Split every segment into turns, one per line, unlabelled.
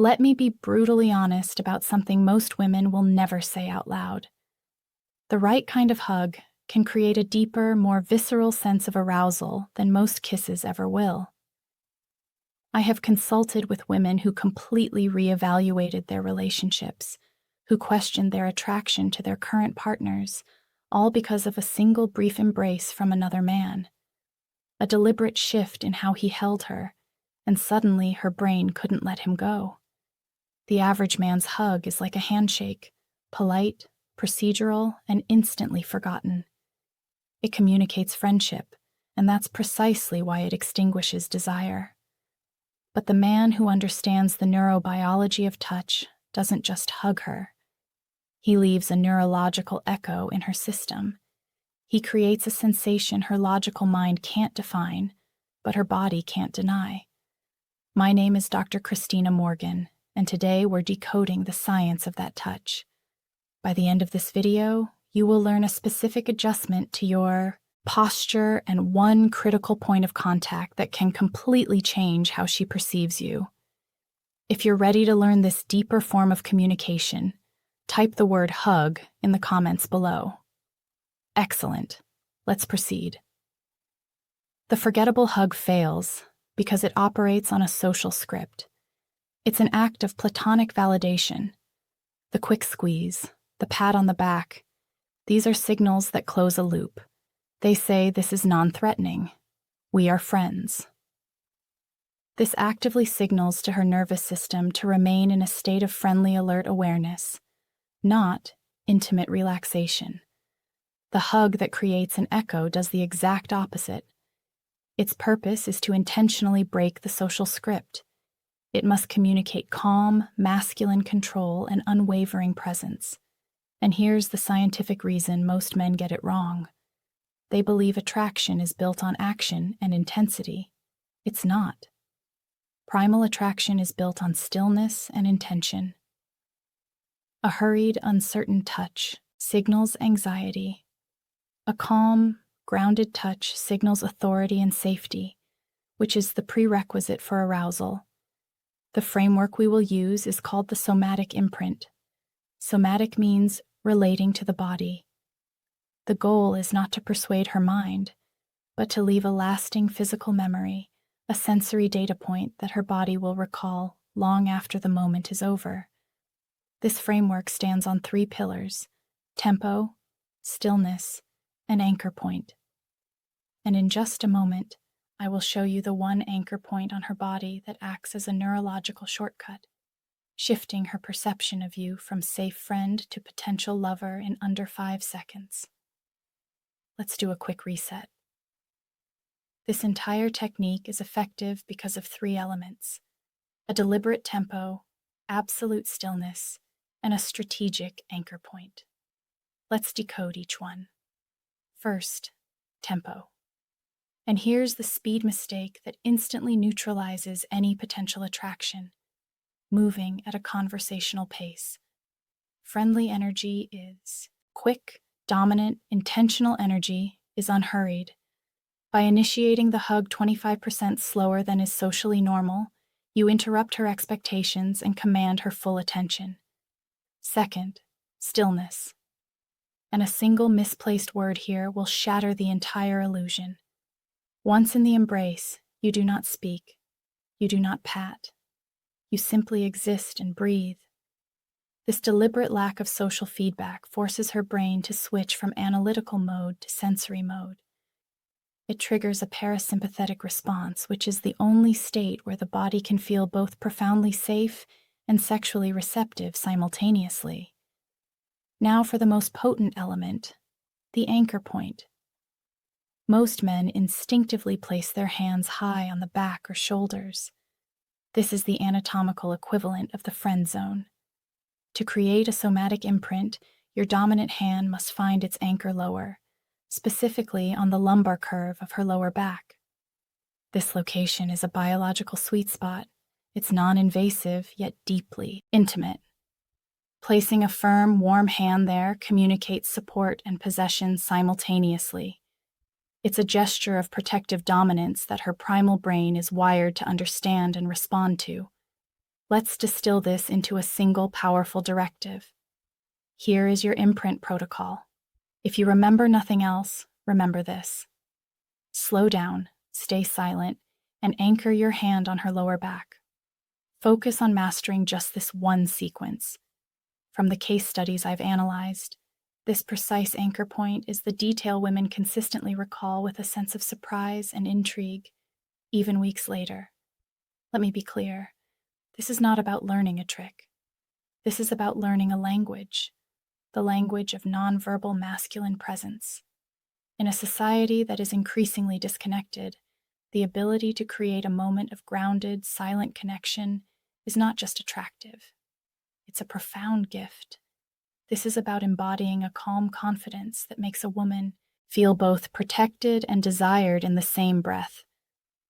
Let me be brutally honest about something most women will never say out loud. The right kind of hug can create a deeper, more visceral sense of arousal than most kisses ever will. I have consulted with women who completely reevaluated their relationships, who questioned their attraction to their current partners, all because of a single brief embrace from another man. A deliberate shift in how he held her, and suddenly her brain couldn't let him go. The average man's hug is like a handshake, polite, procedural, and instantly forgotten. It communicates friendship, and that's precisely why it extinguishes desire. But the man who understands the neurobiology of touch doesn't just hug her. He leaves a neurological echo in her system. He creates a sensation her logical mind can't define, but her body can't deny. My name is Dr. Christina Morgan, and today we're decoding the science of that touch. By the end of this video, you will learn a specific adjustment to your posture and one critical point of contact that can completely change how she perceives you. If you're ready to learn this deeper form of communication, type the word hug in the comments below. Excellent. Let's proceed. The forgettable hug fails because it operates on a social script. It's an act of platonic validation. The quick squeeze, the pat on the back, these are signals that close a loop. They say this is non-threatening. We are friends. This actively signals to her nervous system to remain in a state of friendly alert awareness, not intimate relaxation. The hug that creates an echo does the exact opposite. Its purpose is to intentionally break the social script. It must communicate calm, masculine control and unwavering presence. And here's the scientific reason most men get it wrong. They believe attraction is built on action and intensity. It's not. Primal attraction is built on stillness and intention. A hurried, uncertain touch signals anxiety. A calm, grounded touch signals authority and safety, which is the prerequisite for arousal. The framework we will use is called the somatic imprint. Somatic means relating to the body. The goal is not to persuade her mind, but to leave a lasting physical memory, a sensory data point that her body will recall long after the moment is over. This framework stands on 3 pillars: tempo, stillness, and anchor point. And in just a moment, I will show you the one anchor point on her body that acts as a neurological shortcut, shifting her perception of you from safe friend to potential lover in under 5 seconds. Let's do a quick reset. This entire technique is effective because of 3 elements: a deliberate tempo, absolute stillness, and a strategic anchor point. Let's decode each one. First, tempo. And here's the speed mistake that instantly neutralizes any potential attraction: moving at a conversational pace. Friendly energy is quick, dominant, intentional energy is unhurried. By initiating the hug 25% slower than is socially normal, you interrupt her expectations and command her full attention. Second, stillness. And a single misplaced word here will shatter the entire illusion. Once in the embrace, you do not speak. You do not pat. You simply exist and breathe. This deliberate lack of social feedback forces her brain to switch from analytical mode to sensory mode. It triggers a parasympathetic response, which is the only state where the body can feel both profoundly safe and sexually receptive simultaneously. Now for the most potent element, the anchor point. Most men instinctively place their hands high on the back or shoulders. This is the anatomical equivalent of the friend zone. To create a somatic imprint, your dominant hand must find its anchor lower, specifically on the lumbar curve of her lower back. This location is a biological sweet spot. It's non-invasive, yet deeply intimate. Placing a firm, warm hand there communicates support and possession simultaneously. It's a gesture of protective dominance that her primal brain is wired to understand and respond to. Let's distill this into a single powerful directive. Here is your imprint protocol. If you remember nothing else, remember this. Slow down, stay silent, and anchor your hand on her lower back. Focus on mastering just this one sequence. From the case studies I've analyzed, this precise anchor point is the detail women consistently recall with a sense of surprise and intrigue, even weeks later. Let me be clear. This is not about learning a trick. This is about learning a language, the language of nonverbal masculine presence. In a society that is increasingly disconnected, the ability to create a moment of grounded, silent connection is not just attractive. It's a profound gift. This is about embodying a calm confidence that makes a woman feel both protected and desired in the same breath,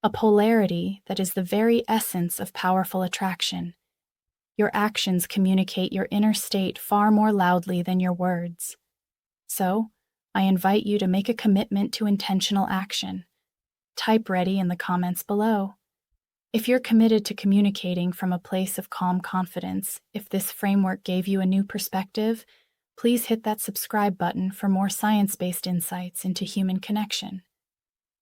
a polarity that is the very essence of powerful attraction. Your actions communicate your inner state far more loudly than your words. So, I invite you to make a commitment to intentional action. Type ready in the comments below. If you're committed to communicating from a place of calm confidence, if this framework gave you a new perspective, please hit that subscribe button for more science-based insights into human connection.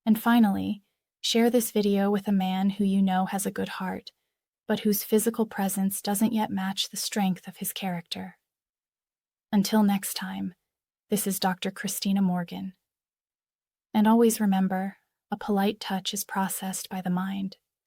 And finally, share this video with a man who you know has a good heart, but whose physical presence doesn't yet match the strength of his character. Until next time, this is Dr. Christina Morgan. And always remember, a polite touch is processed by the mind.